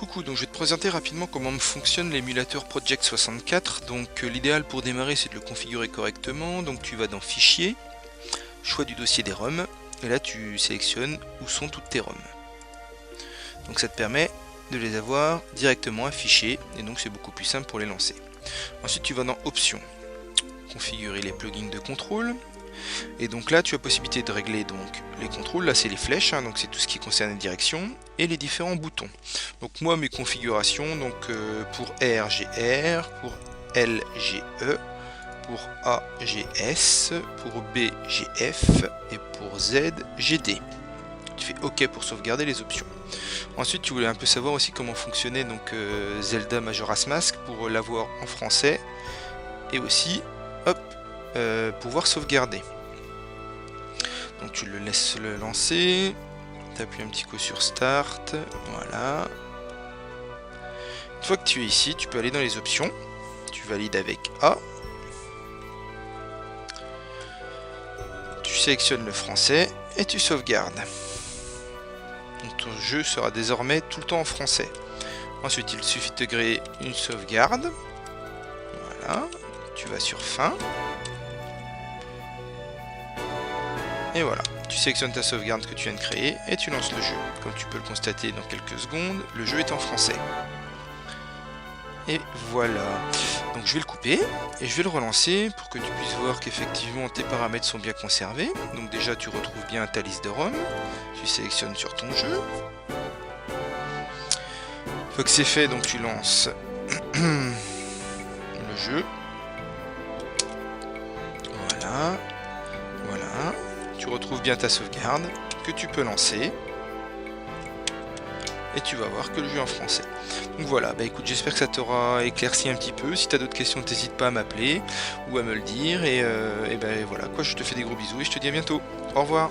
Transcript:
Coucou, donc je vais te présenter rapidement comment fonctionne l'émulateur Project 64. Donc l'idéal pour démarrer, c'est de le configurer correctement. Donc tu vas dans Fichier, choix du dossier des ROM, et là tu sélectionnes où sont toutes tes ROM. Donc ça te permet de les avoir directement affichés, et donc c'est beaucoup plus simple pour les lancer. Ensuite tu vas dans Options, configurer les plugins de contrôle. Et donc là tu as possibilité de régler donc les contrôles, là c'est les flèches, donc c'est tout ce qui concerne les directions et les différents boutons. Donc moi mes configurations, donc pour R j'ai R, pour L j'ai E, pour A j'ai S, pour B j'ai F et pour Z j'ai D. Tu fais OK pour sauvegarder les options. Ensuite tu voulais un peu savoir aussi comment fonctionnait donc Zelda Majora's Mask pour l'avoir en français et aussi hop pouvoir sauvegarder. Donc tu le laisses le lancer, tu appuies un petit coup sur Start, voilà. Une fois que tu es ici, tu peux aller dans les options, tu valides avec A, tu sélectionnes le français et tu sauvegardes. Donc ton jeu sera désormais tout le temps en français. Ensuite il suffit de créer une sauvegarde, voilà, tu vas sur Fin. Et voilà, tu sélectionnes ta sauvegarde que tu viens de créer et tu lances le jeu. Comme tu peux le constater dans quelques secondes, le jeu est en français. Et voilà. Donc je vais le couper et je vais le relancer pour que tu puisses voir qu'effectivement tes paramètres sont bien conservés. Donc déjà tu retrouves bien ta liste de ROM. Tu sélectionnes sur ton jeu. Une fois que c'est fait, donc tu lances le jeu. Voilà. Voilà. Tu retrouves bien ta sauvegarde que tu peux lancer et tu vas voir que le jeu est en français. Donc voilà, bah écoute, j'espère que ça t'aura éclairci un petit peu. Si tu as d'autres questions, n'hésite pas à m'appeler ou à me le dire et ben voilà quoi, je te fais des gros bisous et je te dis à bientôt. Au revoir.